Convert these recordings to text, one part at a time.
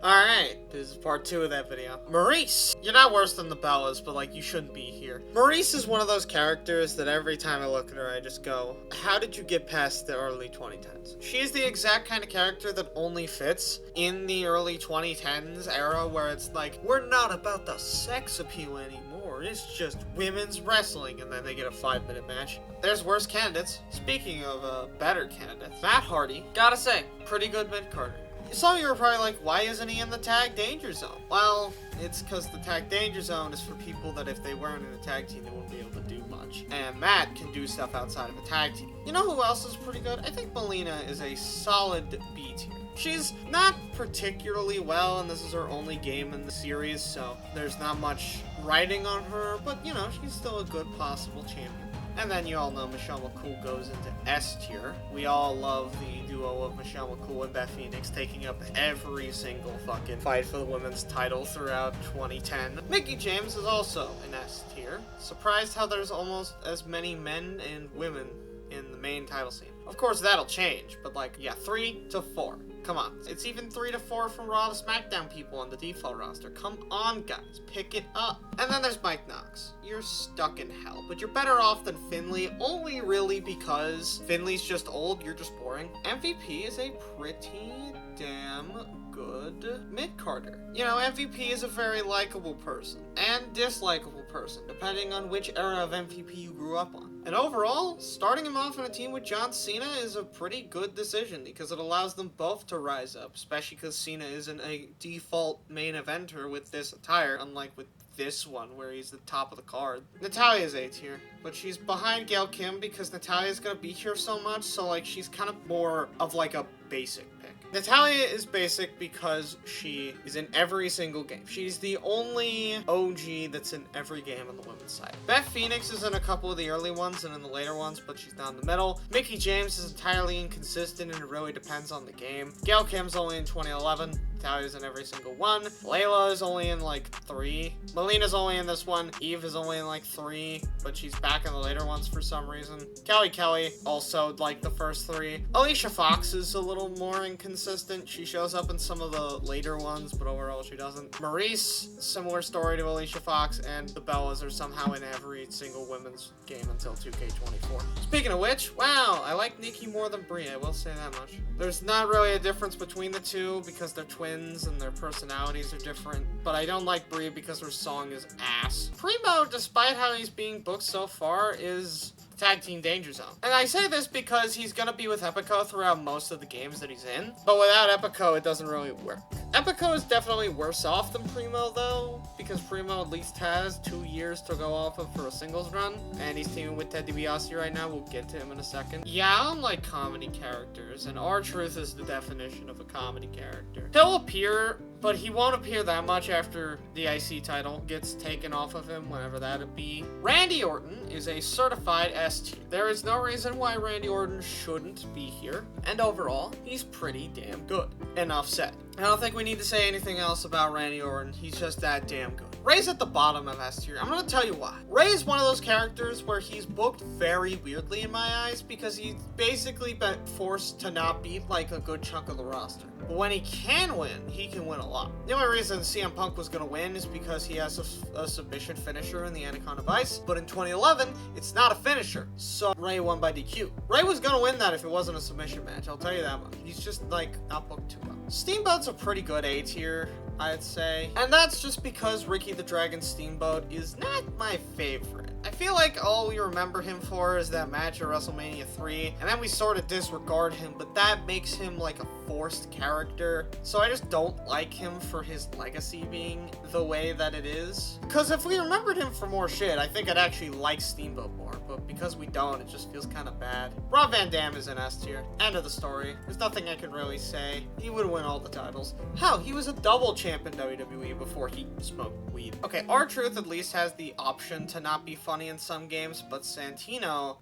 Alright, this is part 2 of that video. Maurice! You're not worse than the Bellas, but like, you shouldn't be here. Maurice is one of those characters that every time I look at her, I just go, how did you get past the early 2010s? She is the exact kind of character that only fits in the early 2010s era where it's like, we're not about the sex appeal anymore, it's just women's wrestling, and then they get a 5-minute match. There's worse candidates. Speaking of better candidates, Matt Hardy, gotta say, pretty good mid-carder. Some of you are probably like, why isn't he in the tag danger zone? Well, it's because the tag danger zone is for people that if they weren't in a tag team, they wouldn't be able to do much. And Matt can do stuff outside of a tag team. You know who else is pretty good? I think Melina is a solid B tier. She's not particularly well, and this is her only game in the series, so there's not much writing on her, but you know, she's still a good possible champion. And then you all know Michelle McCool goes into S tier. We all love the duo of Michelle McCool and Beth Phoenix taking up every single fucking fight for the women's title throughout 2010. Mickie James is also in S tier. Surprised how there's almost as many men and women in the main title scene. Of course, that'll change, but like, yeah, 3 to 4. Come on. It's even 3 to 4 from Raw to SmackDown people on the default roster. Come on, guys. Pick it up. And then there's Mike Knox. You're stuck in hell, but you're better off than Finlay, only really because Finlay's just old, you're just boring. MVP is a pretty damn good mid-carder. You know, MVP is a very likable person and dislikable person, depending on which era of MVP you grew up on. And overall, starting him off in a team with John Cena is a pretty good decision because it allows them both to rise up, especially because Cena isn't a default main eventer with this attire, unlike with this one where he's the top of the card. Natalia's A tier, but she's behind Gail Kim because Natalia's gonna be here so much, so like she's kind of more of like a basic pick. Natalia is basic because she is in every single game. She's the only OG that's in every game on the women's side. Beth Phoenix is in a couple of the early ones and in the later ones, but she's down the middle. Mickie James is entirely inconsistent and it really depends on the game. Gail Kim's only in 2011. Natalia's in every single one. Layla is only in like 3. Melina's only in this one. Eve is only in like 3, but she's back in the later ones for some reason. Kelly also like the first 3. Alicia Fox is a little more inconsistent. She shows up in some of the later ones, but overall she doesn't. Maurice, similar story to Alicia Fox, and the Bellas are somehow in every single women's game until 2K24. Speaking of which, wow, I like Nikki more than Brie, I will say that much. There's not really a difference between the two because they're twins and their personalities are different, but I don't like Brie because her song is ass. Primo, despite how he's being booked so far, is Tag Team Danger Zone. And I say this because he's gonna be with Epico throughout most of the games that he's in, but without Epico, it doesn't really work. Epico is definitely worse off than Primo, though, because Primo at least has 2 years to go off of for a singles run, and he's teaming with Ted DiBiase right now. We'll get to him in a second. Yeah, I don't like comedy characters, and R-Truth is the definition of a comedy character. He'll appear, but he won't appear that much after the IC title gets taken off of him, whenever that'd be. Randy Orton is a certified S tier. There is no reason why Randy Orton shouldn't be here, and overall, he's pretty damn good. Enough said. I don't think we need to say anything else about Randy Orton. He's just that damn good. Ray's at the bottom of S tier. I'm gonna tell you why. Ray is one of those characters where he's booked very weirdly in my eyes because he's basically been forced to not beat like a good chunk of the roster. But when he can win, he can win a lot. The only reason CM Punk was gonna win is because he has a submission finisher in the Anaconda Vice, but in 2011, it's not a finisher, so Ray won by DQ. Ray was gonna win that if it wasn't a submission match, I'll tell you that much. He's just, like, not booked too well. Steamboat's a pretty good A tier, I'd say. And that's just because Ricky the Dragon Steamboat is not my favorite. I feel like all we remember him for is that match at WrestleMania 3, and then we sort of disregard him, but that makes him like a forced character. So I just don't like him for his legacy being the way that it is. Because if we remembered him for more shit, I think I'd actually like Steamboat more, but because we don't, it just feels kind of bad. Rob Van Dam is in S tier. End of the story. There's nothing I can really say. He would win all the titles. Hell, he was a double champ in WWE before he smoked weed. Okay, R-Truth at least has the option to not be funny in some games, but Santino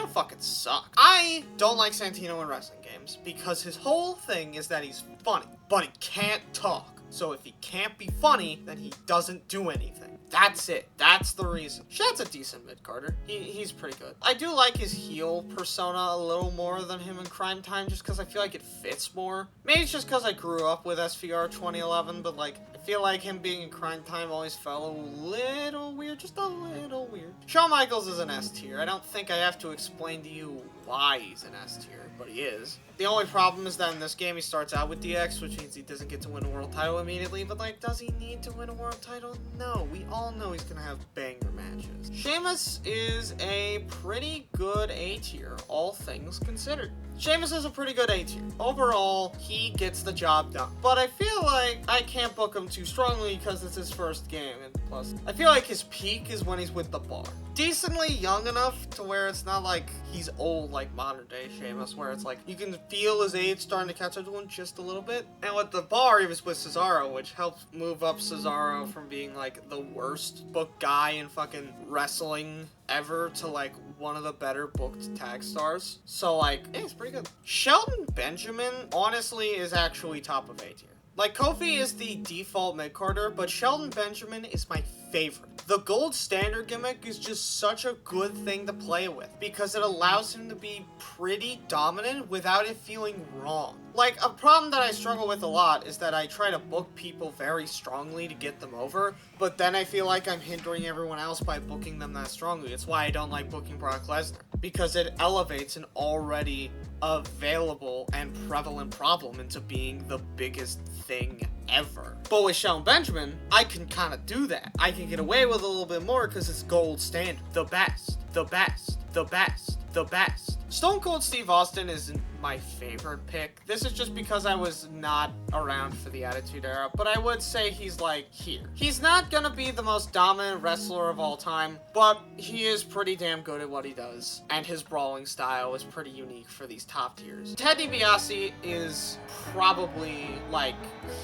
fucking sucks. I don't like Santino in wrestling games because his whole thing is that he's funny, but he can't talk. So if he can't be funny, then he doesn't do anything. That's it. That's the reason. Shad's a decent mid-carder. He's pretty good. I do like his heel persona a little more than him in Crime Time, just because I feel like it fits more. Maybe it's just because I grew up with SVR 2011, but like, I feel like him being in Crime Time always felt a little weird, just a little weird. Shawn Michaels is an S tier. I don't think I have to explain to you why he's an S tier, but he is. The only problem is that in this game he starts out with DX, which means he doesn't get to win a world title immediately, but like, does he need to win a world title? No, we all know he's gonna have banger matches. Sheamus is a pretty good A tier, all things considered. Sheamus is a pretty good A tier. Overall, he gets the job done. But I feel like I can't book him too strongly because it's his first game, and plus, I feel like his peak is when he's with the Bar. Decently young enough to where it's not like he's old like modern day Sheamus, where it's like you can feel his age starting to catch up to him just a little bit. And with the Bar, he was with Cesaro, which helped move up Cesaro from being like the worst booked guy in fucking wrestling ever to like one of the better booked tag stars. So like, yeah, it's pretty good. Shelton Benjamin honestly is actually top of A tier. Like, Kofi is the default mid-carder, but Shelton Benjamin is my favorite. The gold standard gimmick is just such a good thing to play with because it allows him to be pretty dominant without it feeling wrong. Like, a problem that I struggle with a lot is that I try to book people very strongly to get them over, but then I feel like I'm hindering everyone else by booking them that strongly. It's why I don't like booking Brock Lesnar, because it elevates an already available and prevalent problem into being the biggest thing ever. But with Shelton Benjamin, I can kind of do that. I can get away with a little bit more because it's gold standard. The best, the best, the best, the best. Stone Cold Steve Austin isn't my favorite pick. This is just because I was not around for the Attitude Era, but I would say he's like here. He's not gonna be the most dominant wrestler of all time, but he is pretty damn good at what he does, and his brawling style is pretty unique for these top tiers. Ted DiBiase is probably like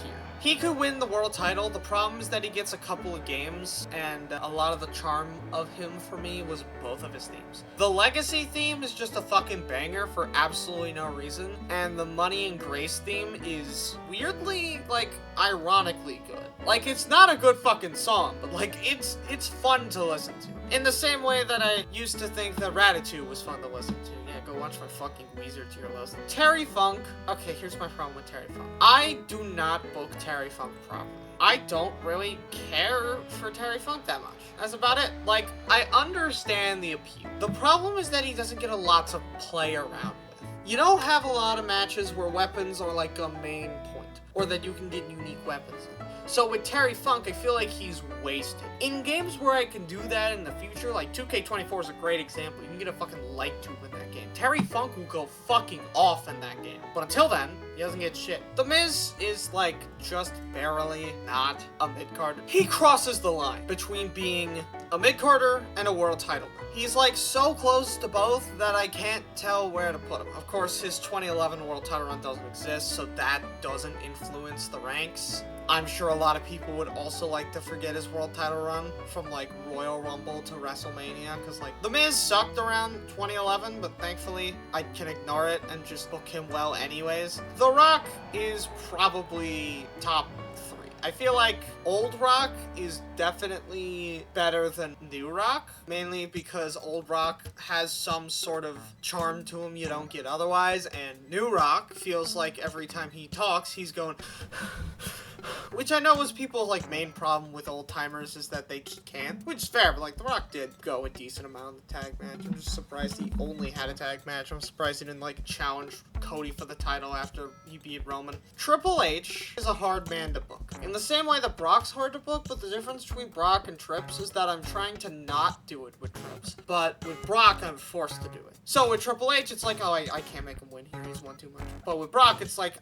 here. He could win the world title. The problem is that he gets a couple of games, and a lot of the charm of him for me was both of his themes. The Legacy theme is just a fucking banger for absolutely no reason, and the Money and Grace theme is weirdly, like, ironically good. Like, it's not a good fucking song, but like, it's fun to listen to. In the same way that I used to think that Ratatouille was fun to listen to. Yeah, go watch my fucking Weezer tier list. Terry Funk. Okay, here's my problem with Terry Funk. I do not book Terry Funk properly. I don't really care for Terry Funk that much. That's about it. Like, I understand the appeal. The problem is that he doesn't get a lot to play around with. You don't have a lot of matches where weapons are like a main point, or that you can get unique weapons in. So with Terry Funk, I feel like he's wasted. In games where I can do that in the future, like 2K24 is a great example. You can get a fucking light tube in that game. Terry Funk will go fucking off in that game. But until then, he doesn't get shit. The Miz is like just barely not a mid-carder. He crosses the line between being a mid-carder and a world title. He's like so close to both that I can't tell where to put him. Of course, his 2011 world title run doesn't exist, so that doesn't influence the ranks. I'm sure a lot of people would also like to forget his world title run from like Royal Rumble to WrestleMania, because like The Miz sucked around 2011, but thankfully I can ignore it and just book him well anyways. The Rock is probably top 3. I feel like Old Rock is definitely better than New Rock, mainly because Old Rock has some sort of charm to him you don't get otherwise, and New Rock feels like every time he talks, he's going... Which I know was people's like main problem with old timers is that they just can't, which is fair, but like The Rock did go a decent amount in the tag match. I'm just surprised he only had a tag match. I'm surprised he didn't like challenge Cody for the title after he beat Roman. Triple H is a hard man to book. In the same way that Brock's hard to book, but the difference between Brock and Trips is that I'm trying to not do it with Trips. But with Brock, I'm forced to do it. So with Triple H, it's like, oh, I can't make him win here. He's won too much. But with Brock, it's like,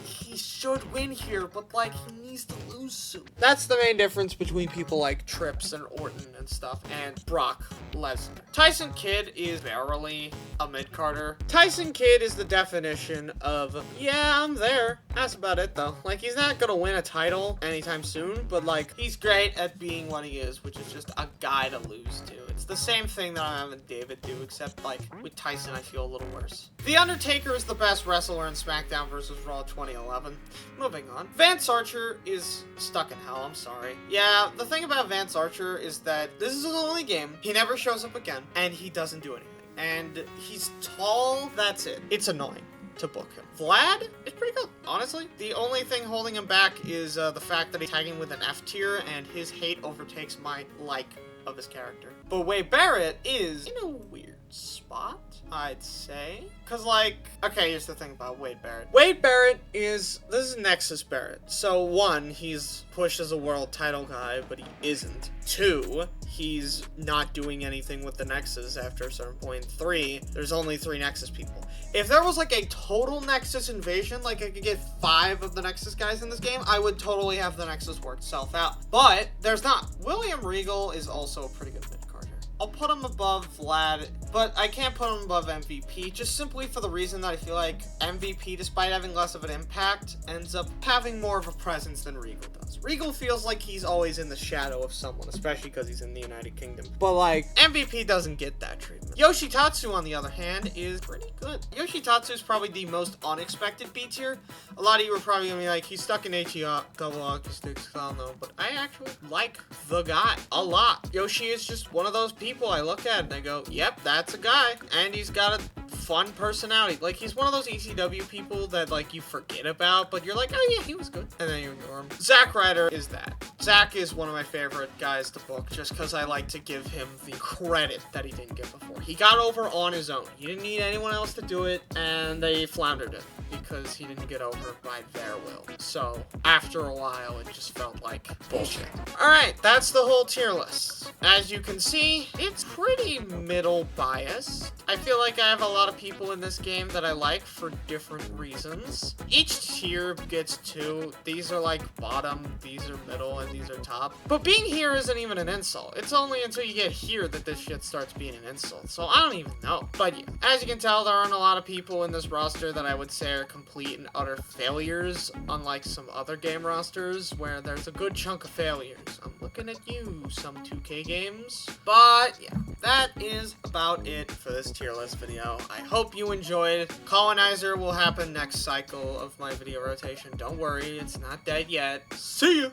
he should win here, but like, he needs to lose soon. That's the main difference between people like Trips and Orton and stuff, and Brock Lesnar. Tyson Kidd is barely a mid-carder. Tyson Kidd is the definition of, yeah, I'm there. That's about it, though. Like, he's not gonna win a title title anytime soon, but like, he's great at being what he is, which is just a guy to lose to. It's the same thing that I'm having David do, except like with Tyson, I feel a little worse. The Undertaker is the best wrestler in SmackDown vs. Raw 2011. Moving on. Vance Archer is stuck in hell, I'm sorry. Yeah, the thing about Vance Archer is that this is his only game, he never shows up again, and he doesn't do anything. And he's tall, that's it. It's annoying to book him. Vlad is pretty good, honestly. The only thing holding him back is the fact that he's tagging with an F tier, and his hate overtakes my like of his character. But Wade Barrett is in a weird spot, I'd say. Cause like, okay, here's the thing about Wade Barrett. Wade Barrett this is Nexus Barrett. So 1, he's pushed as a world title guy, but he isn't. 2, he's not doing anything with the Nexus after a certain point. 3, there's only 3 Nexus people. If there was like a total Nexus invasion, like I could get 5 of the Nexus guys in this game, I would totally have the Nexus work itself out. But there's not. William Regal is also a pretty good mid-carder. I'll put him above Vlad, but I can't put him above MVP, just simply for the reason that I feel like MVP, despite having less of an impact, ends up having more of a presence than Regal does. Regal feels like he's always in the shadow of someone, especially because he's in the United Kingdom. But like, MVP doesn't get that treatment. Yoshitatsu, on the other hand, is pretty good. Yoshitatsu is probably the most unexpected B tier. A lot of you are probably gonna be like, he's stuck in ATR, double hockey sticks, I don't know, but I actually like the guy a lot. Yoshi is just one of those people I look at and I go, yep, that's a guy, and he's got a fun personality. Like, he's one of those ECW people that like you forget about, but you're like, oh yeah, he was good, and then you ignore him. Zack Ryder is that. Zack is one of my favorite guys to book, just because I like to give him the credit that he didn't get before. He got over on his own. He didn't need anyone else to do it, and they floundered it because he didn't get over by their will. So after a while, it just felt like bullshit. Alright, that's the whole tier list. As you can see, it's pretty middle biased. I feel like I have a lot of people in this game that I like for different reasons. Each tier gets 2. These are like bottom, these are middle, and these are top. But being here isn't even an insult. It's only until you get here that this shit starts being an insult. So I don't even know. But yeah, as you can tell, there aren't a lot of people in this roster that I would say are complete and utter failures, unlike some other game rosters where there's a good chunk of failures. I'm looking at you, some 2K games. But yeah, that is about it for this tier list video. I hope you enjoyed. Colonizer will happen next cycle of my video rotation. Don't worry, it's not dead yet. See ya!